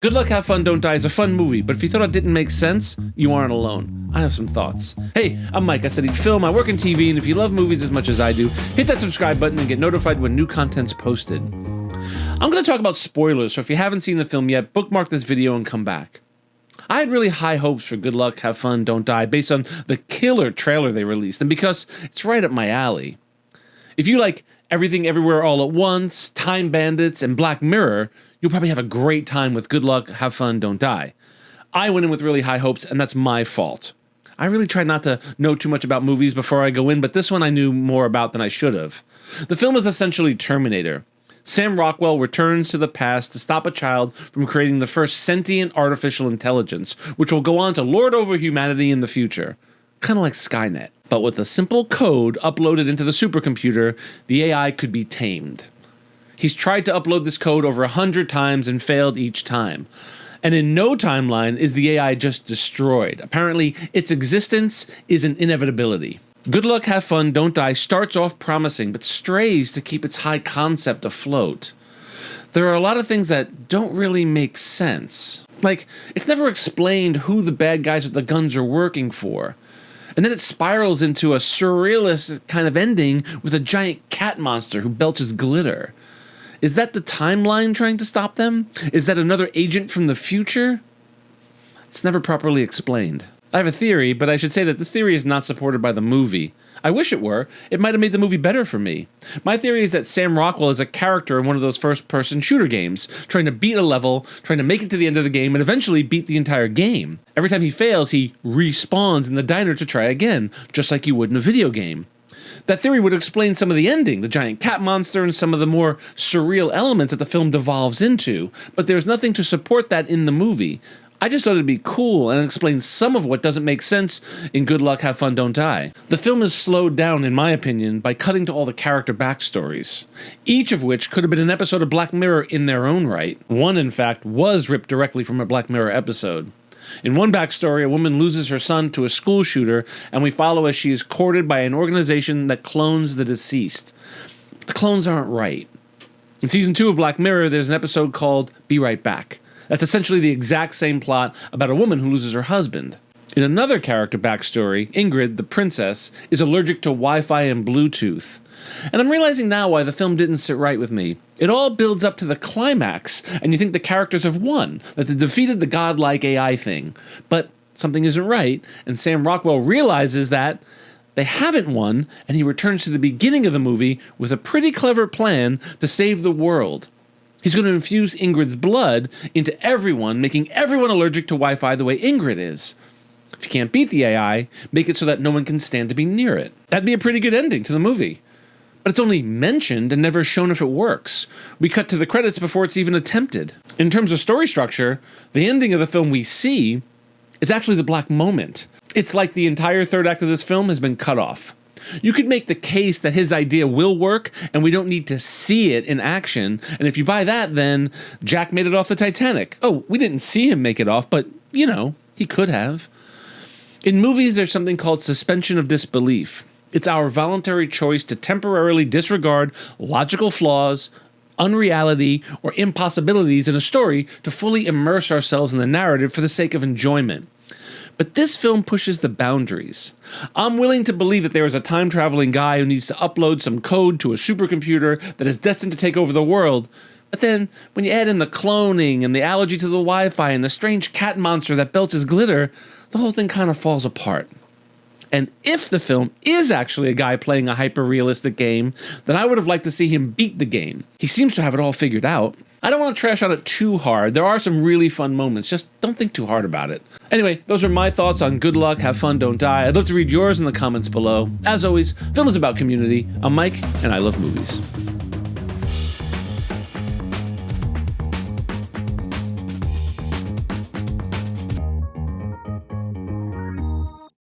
Good Luck, Have Fun, Don't Die is a fun movie, but if you thought it didn't make sense, you aren't alone. I have some thoughts. Hey, I'm Mike. I study film, I work in TV, and if you love movies as much as I do, hit that subscribe button and get notified when new content's posted. I'm going to talk about spoilers, so if you haven't seen the film yet, bookmark this video and come back. I had really high hopes for Good Luck, Have Fun, Don't Die based on the killer trailer they released, and because it's right up my alley. If you like Everything Everywhere All at Once, Time Bandits, and Black Mirror, you'll probably have a great time with Good Luck, Have Fun, Don't Die. I went in with really high hopes, and that's my fault. I really try not to know too much about movies before I go in, but this one I knew more about than I should have. The film is essentially Terminator. Sam Rockwell returns to the past to stop a child from creating the first sentient artificial intelligence, which will go on to lord over humanity in the future. Kind of like Skynet. But with a simple code uploaded into the supercomputer, the AI could be tamed. He's tried to upload this code over 100 times and failed each time. And in no timeline is the AI just destroyed. Apparently, its existence is an inevitability. Good Luck, Have Fun, Don't Die starts off promising, but strays to keep its high concept afloat. There are a lot of things that don't really make sense. Like, it's never explained who the bad guys with the guns are working for. And then it spirals into a surrealist kind of ending with a giant cat monster who belches glitter. Is that the timeline trying to stop them? Is that another agent from the future? It's never properly explained. I have a theory, but I should say that this theory is not supported by the movie. I wish it were. It might have made the movie better for me. My theory is that Sam Rockwell is a character in one of those first-person shooter games, trying to beat a level, trying to make it to the end of the game, and eventually beat the entire game. Every time he fails, he respawns in the diner to try again, just like you would in a video game. That theory would explain some of the ending, the giant cat monster, and some of the more surreal elements that the film devolves into, but there's nothing to support that in the movie. I just thought it'd be cool and explain some of what doesn't make sense in Good Luck, Have Fun, Don't Die. The film is slowed down, in my opinion, by cutting to all the character backstories, each of which could have been an episode of Black Mirror in their own right. One, in fact, was ripped directly from a Black Mirror episode. In one backstory, a woman loses her son to a school shooter, and we follow as she is courted by an organization that clones the deceased. The clones aren't right. In Season 2 of Black Mirror, there's an episode called Be Right Back. That's essentially the exact same plot about a woman who loses her husband. In another character backstory, Ingrid, the princess, is allergic to Wi-Fi and Bluetooth. And I'm realizing now why the film didn't sit right with me. It all builds up to the climax, and you think the characters have won, that they defeated the godlike AI thing. But something isn't right, and Sam Rockwell realizes that they haven't won, and he returns to the beginning of the movie with a pretty clever plan to save the world. He's going to infuse Ingrid's blood into everyone, making everyone allergic to Wi-Fi the way Ingrid is. If you can't beat the AI, make it so that no one can stand to be near it. That'd be a pretty good ending to the movie. But it's only mentioned and never shown if it works. We cut to the credits before it's even attempted. In terms of story structure, the ending of the film we see is actually the black moment. It's like the entire third act of this film has been cut off. You could make the case that his idea will work and we don't need to see it in action, and if you buy that, then Jack made it off the Titanic. Oh, we didn't see him make it off, but, you know, he could have. In movies, there's something called suspension of disbelief. It's our voluntary choice to temporarily disregard logical flaws, unreality, or impossibilities in a story to fully immerse ourselves in the narrative for the sake of enjoyment. But this film pushes the boundaries. I'm willing to believe that there is a time-traveling guy who needs to upload some code to a supercomputer that is destined to take over the world. But then, when you add in the cloning and the allergy to the Wi-Fi and the strange cat monster that belches glitter, the whole thing kind of falls apart. And if the film is actually a guy playing a hyper-realistic game, then I would have liked to see him beat the game. He seems to have it all figured out. I don't want to trash on it too hard. There are some really fun moments. Just don't think too hard about it. Anyway, those are my thoughts on Good Luck, Have Fun, Don't Die. I'd love to read yours in the comments below. As always, film is about community. I'm Mike, and I love movies.